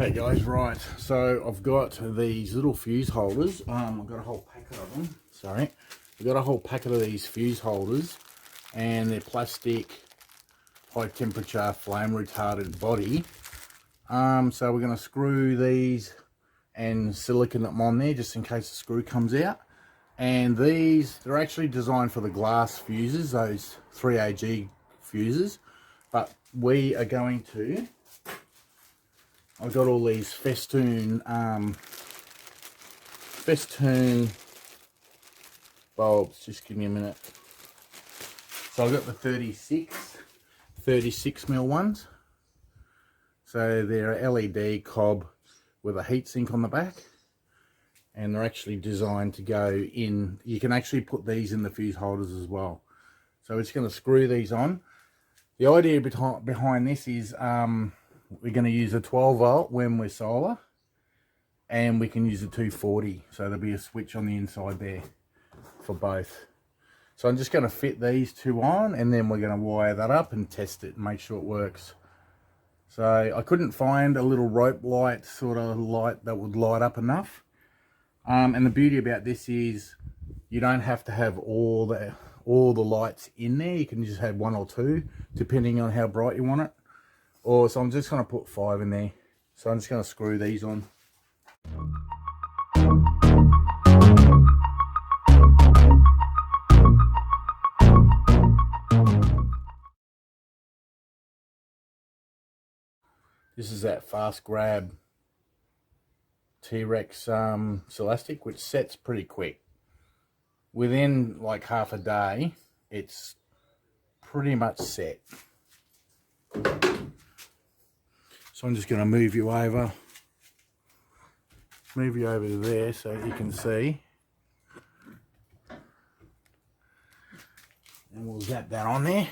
Hey guys, right, so I've got these little fuse holders. I've got a whole packet of them. Sorry, I've got a whole packet of these fuse holders, and they're plastic, high temperature, flame retardant body. So we're going to screw these and silicone them on there just in case the screw comes out. And they're actually designed for the glass fuses, those 3AG fuses, but we are going to, I've got all these festoon bulbs. Just give me a minute. So I've got the 36 mil ones. So they're a LED cob with a heatsink on the back, and they're actually designed to go in. You can actually put these in the fuse holders as well. So we're just going to screw these on. The idea behind this is we're going to use a 12 volt when we're solar, and we can use a 240. So there'll be a switch on the inside there for both. So I'm just going to fit these two on, and then we're going to wire that up and test it and make sure it works. So I couldn't find a little rope light, sort of light that would light up enough. And the beauty about this is you don't have to have all the lights in there. You can just have one or two, depending on how bright you want it. So I'm just going to put 5 in there. So I'm just going to screw these on. This is that Fast Grab T-Rex Celastic, which sets pretty quick. Within like half a day, it's pretty much set. So I'm just going to move you over to there so you can see. And we'll zap that on there.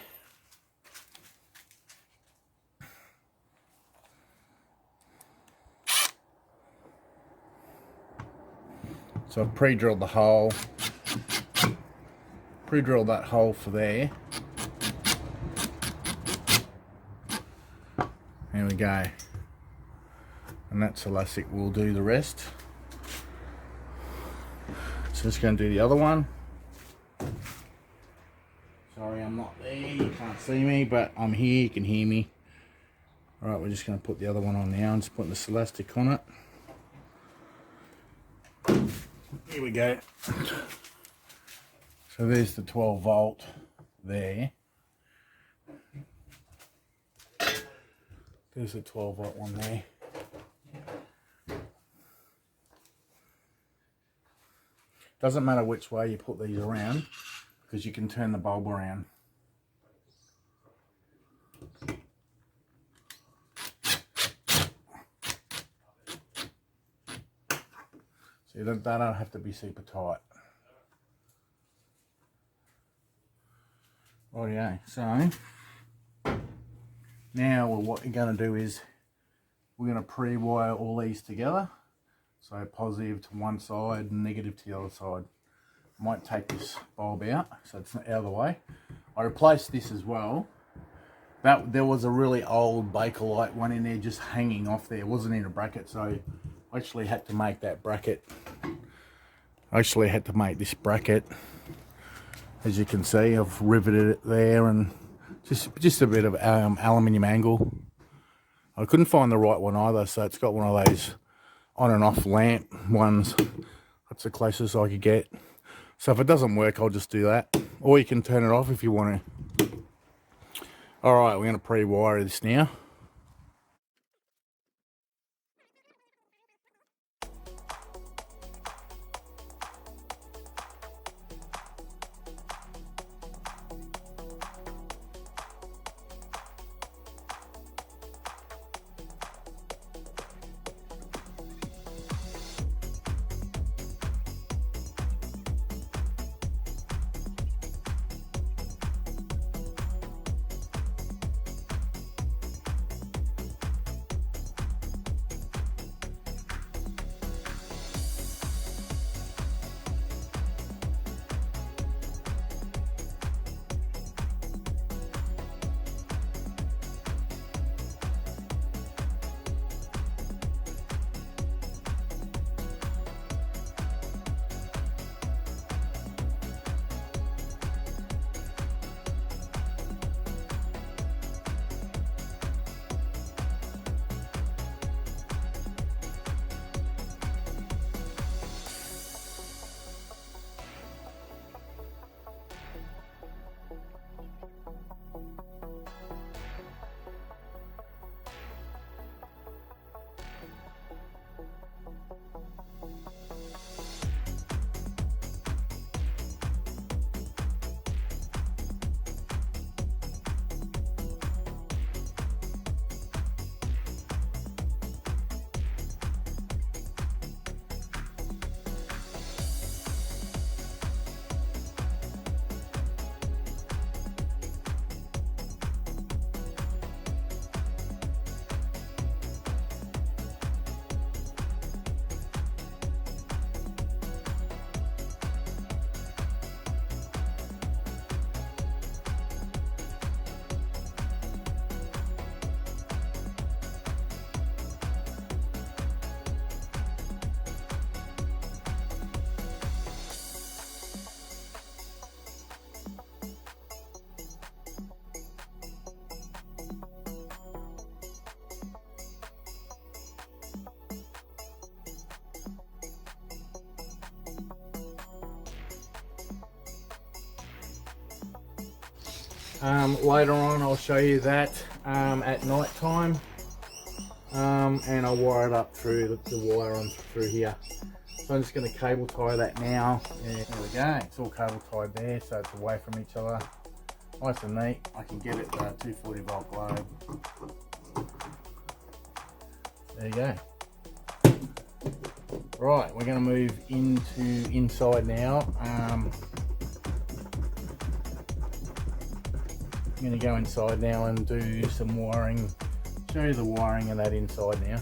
So I've pre-drilled the hole. Pre-drilled that hole for there. There we go. And that elastic will do the rest. So just going to do the other one. Sorry, I'm not there. You can't see me, but I'm here. You can hear me. All right, we're just going to put the other one on now. I'm just putting the elastic on it. Here we go. So there's the 12 volt there. There's the 12 volt one there. Doesn't matter which way you put these around, because you can turn the bulb around. See, they don't have to be super tight. Oh yeah, so now what we're going to do is we're going to pre-wire all these together. So positive to one side and negative to the other side. I might take this bulb out so it's out of the way. I replaced this as well. There was a really old Bakelite one in there just hanging off there. It wasn't in a bracket, so I actually had to make that bracket. I actually had to make this bracket. As you can see, I've riveted it there, and just a bit of aluminium angle. I couldn't find the right one either, so it's got one of those on and off lamp ones. That's the closest I could get. So if it doesn't work, I'll just do that. Or you can turn it off if you want to. Alright, we're going to pre-wire this now. Later on I'll show you that at night time, and I'll wire it up through the wire on through here. So I'm just going to cable tie that now. Yeah, there we go, it's all cable tied there, so it's away from each other. Nice and neat. I can get it 240 volt globe. There you go. Right, we're going to move into inside now. I'm going to go inside now and do some wiring, show you the wiring of that inside now.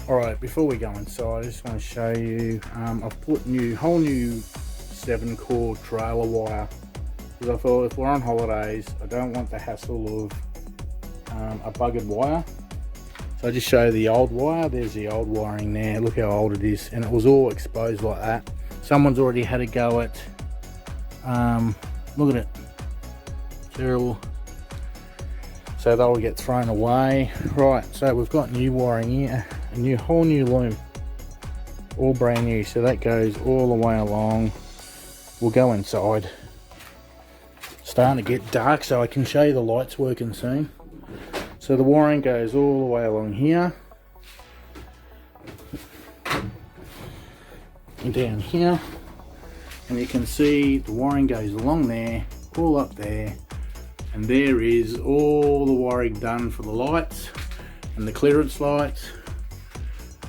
Alright, before we go inside, I just want to show you, I've put whole new 7-core trailer wire, because I thought if we're on holidays, I don't want the hassle of a buggered wire. So I just show you the old wire. There's the old wiring there, look how old it is, and it was all exposed like that. Someone's already had a go at, look at it, terrible. So that'll get thrown away. Right, so we've got new wiring here, a whole new loom, all brand new. So that goes all the way along. We'll go inside. Starting to get dark, so I can show you the lights working soon. So the wiring goes all the way along here, and down here, and you can see the wiring goes along there, all up there. And there is all the wiring done for the lights and the clearance lights,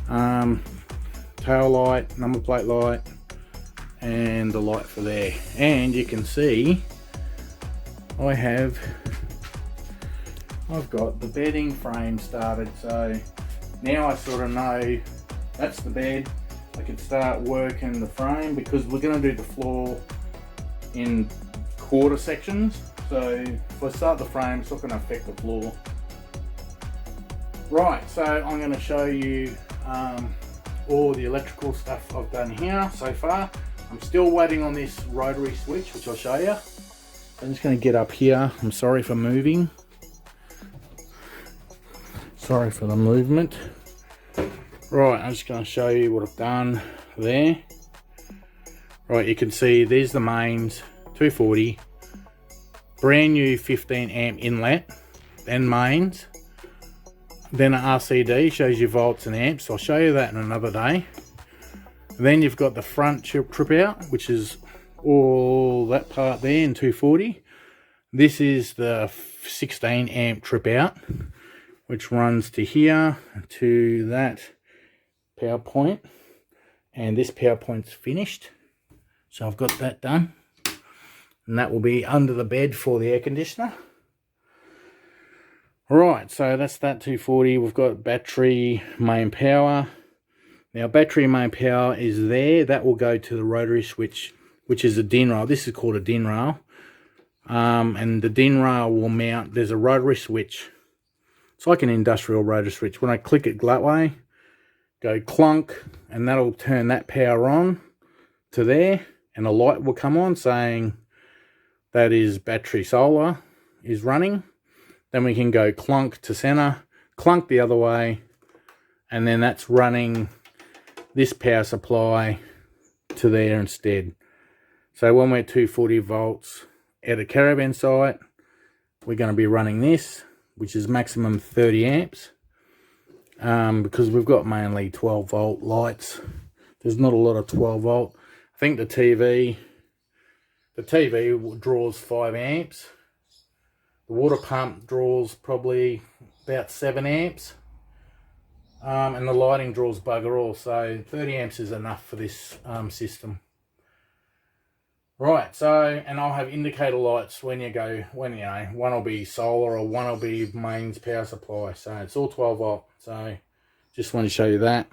tail light, number plate light, and the light for there. And you can see I've got the bedding frame started, so now I sort of know that's the bed. I can start working the frame, because we're going to do the floor in quarter sections. So if I start the frame, it's not going to affect the floor. Right, so I'm going to show you all the electrical stuff I've done here so far. I'm still waiting on this rotary switch, which I'll show you. I'm just going to get up here. I'm sorry for moving. Sorry for the movement. Right, I'm just going to show you what I've done there. Right, you can see there's the mains, 240. Brand new 15 amp inlet and mains, then an RCD shows you volts and amps. I'll show you that in another day. Then you've got the front trip out, which is all that part there in 240. This is the 16 amp trip out, which runs to here, to that power point, and this power point's finished, so I've got that done. And that will be under the bed for the air conditioner. Right, so that's that 240. We've got battery main power. Now battery main power is there. That will go to the rotary switch, which is a DIN rail. This is called a DIN rail. And the DIN rail will mount, there's a rotary switch. It's like an industrial rotary switch. When I click it that way, go clunk, and that'll turn that power on to there, and a light will come on saying that is battery solar is running. Then we can go clunk to center, clunk the other way, and then that's running this power supply to there instead. So when we're 240 volts at a Caravan site, we're going to be running this, which is maximum 30 amps, because we've got mainly 12 volt lights. There's not a lot of 12 volt. I think the TV draws 5 amps. The water pump draws probably about 7 amps. And the lighting draws bugger all, so 30 amps is enough for this system. Right, so, and I'll have indicator lights when you know, one will be solar or one will be mains power supply. So it's all 12 volt. So just want to show you that.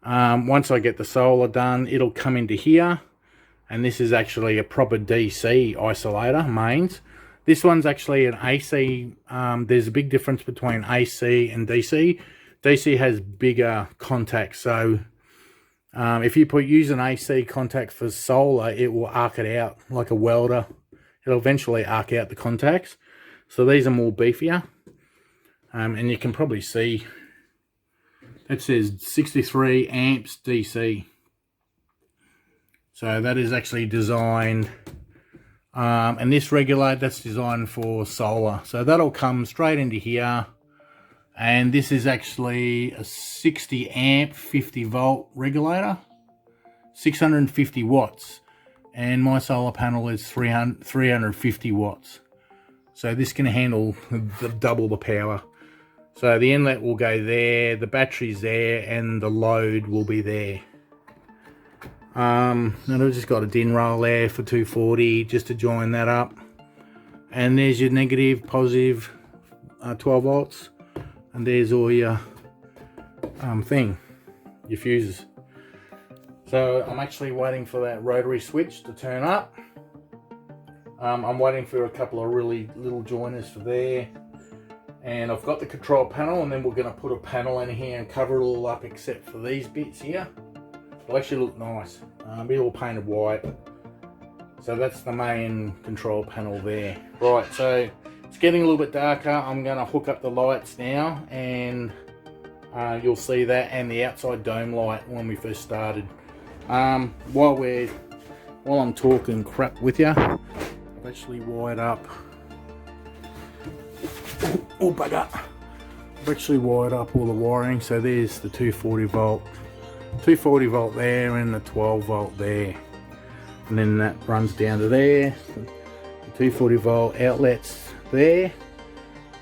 Once I get the solar done, it'll come into here. And this is actually a proper DC isolator, mains. This one's actually an AC. There's a big difference between AC and DC. DC has bigger contacts, so if you use an AC contact for solar, it will arc it out like a welder. It'll eventually arc out the contacts. So these are more beefier, and you can probably see it says 63 amps DC. So that is actually designed And this regulator, that's designed for solar, so that'll come straight into here. And this is actually a 60 amp 50 volt regulator, 650 watts, and my solar panel is 350 watts, so this can handle double the power. So the inlet will go there, the battery's there, and the load will be there. And I've just got a DIN rail there for 240 just to join that up. And there's your negative, positive 12 volts, and there's all your your fuses. So I'm actually waiting for that rotary switch to turn up. I'm waiting for a couple of really little joiners for there. And I've got the control panel, and then we're going to put a panel in here and cover it all up except for these bits here. It'll actually look nice. Be all painted white. So that's the main control panel there. Right, so it's getting a little bit darker. I'm going to hook up the lights now, and you'll see that, and the outside dome light when we first started. While I'm talking crap with you, I've actually wired up. Oh bugger! I've actually wired up all the wiring. So there's the 240 volt there, and the 12 volt there, and then that runs down to there. The 240 volt outlets there,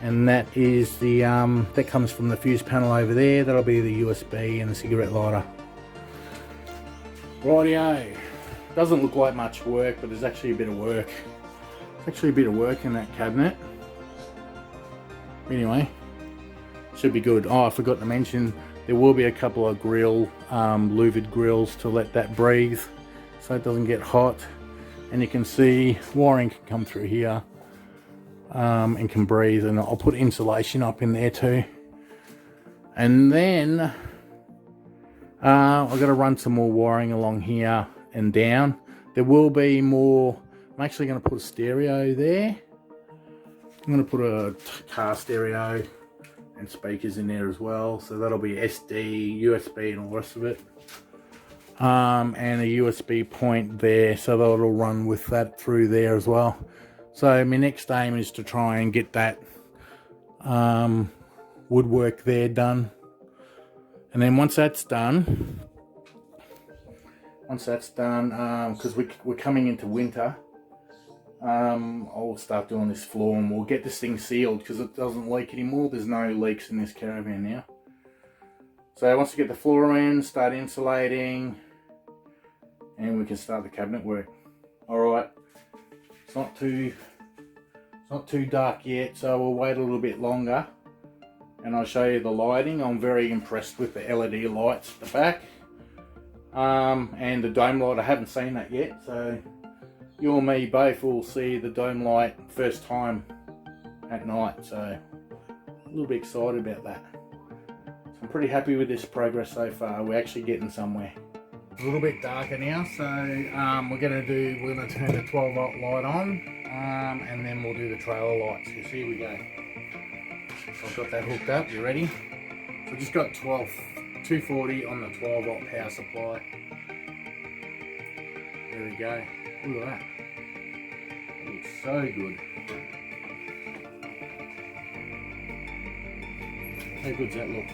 and that is the that comes from the fuse panel over there. That'll be the USB and the cigarette lighter. Rightio. Doesn't look like much work, but there's actually a bit of work. There's actually a bit of work in that cabinet. Anyway, should be good. Oh, I forgot to mention, there will be a couple of louvered grills to let that breathe so it doesn't get hot. And you can see wiring can come through here and can breathe, and I'll put insulation up in there too. And then I've got to run some more wiring along here and down. There will be more. I'm actually going to put a stereo there. I'm going to put a car stereo and speakers in there as well, so that'll be SD, USB and all the rest of it, and a USB point there, so that'll run with that through there as well. So my next aim is to try and get that woodwork there done, and then once that's done, because we're coming into winter, I'll start doing this floor, and we'll get this thing sealed because it doesn't leak anymore. There's no leaks in this caravan now. So once we get the floor in, start insulating, and we can start the cabinet work. Alright, it's not too dark yet, so we'll wait a little bit longer and I'll show you the lighting. I'm very impressed with the LED lights at the back, and the dome light. I haven't seen that yet, so you and me both will see the dome light first time at night, so a little bit excited about that. So I'm pretty happy with this progress so far. We're actually getting somewhere. A little bit darker now, so we're gonna turn the 12 volt light on, and then we'll do the trailer lights. So here we go. I've got that hooked up. You ready? So I've just got 240 on the 12 volt power supply. There we go. Look at that. It looks so good. How good's that look?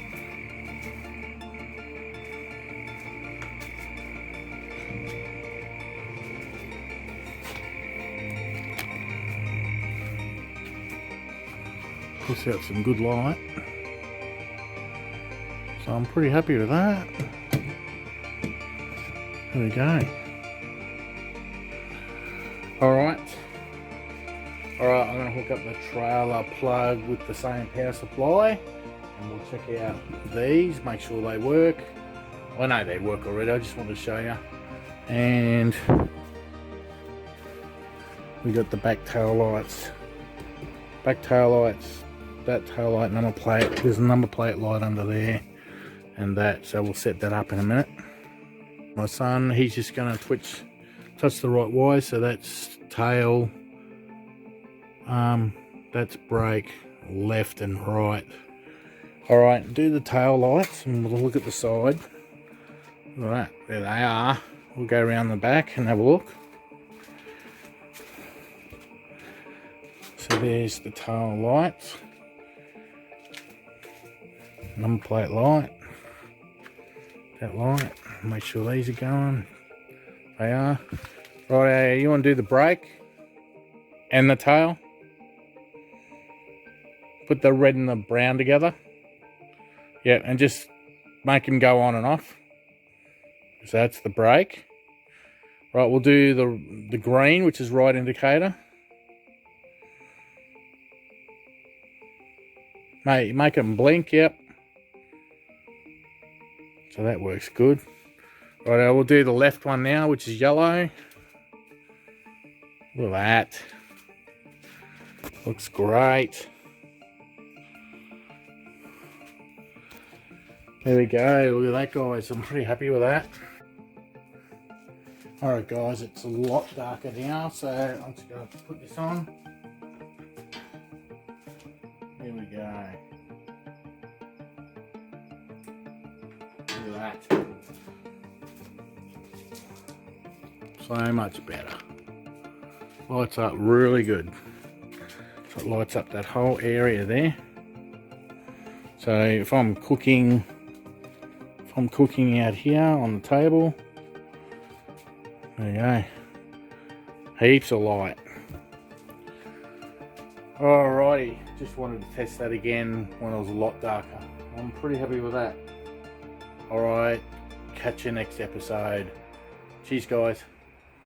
Puts out some good light. So I'm pretty happy with that. There we go. Alright, I'm going to hook up the trailer plug with the same power supply, and we'll check out these, make sure they work. I know they work already, I just wanted to show you. And we got the back tail lights. Back tail lights, that tail light number plate, there's a number plate light under there, and that, so we'll set that up in a minute. My son, he's just going to touch the right wires, so that's tail, that's brake, left and right. Alright, do the tail lights, and we'll look at the side. Alright, there they are. We'll go around the back and have a look. So there's the tail lights, number plate light, that light, make sure these are going. They are. Right, you want to do the brake and the tail? Put the red and the brown together. Yeah, and just make them go on and off. So that's the brake. Right, we'll do the green, which is right indicator. Make them blink, yep. So that works good. Right, we'll do the left one now, which is yellow. Look at that. Looks great. There we go, look at that, guys. I'm pretty happy with that. Alright guys, it's a lot darker now, so I'm just going to put this on. Here we go. Look at that. So much better. Lights up really good. So it lights up that whole area there. So if I'm cooking out here on the table, there you go. Heaps of light. Alrighty, just wanted to test that again when it was a lot darker. I'm pretty happy with that. Alright, catch you next episode. Cheers guys.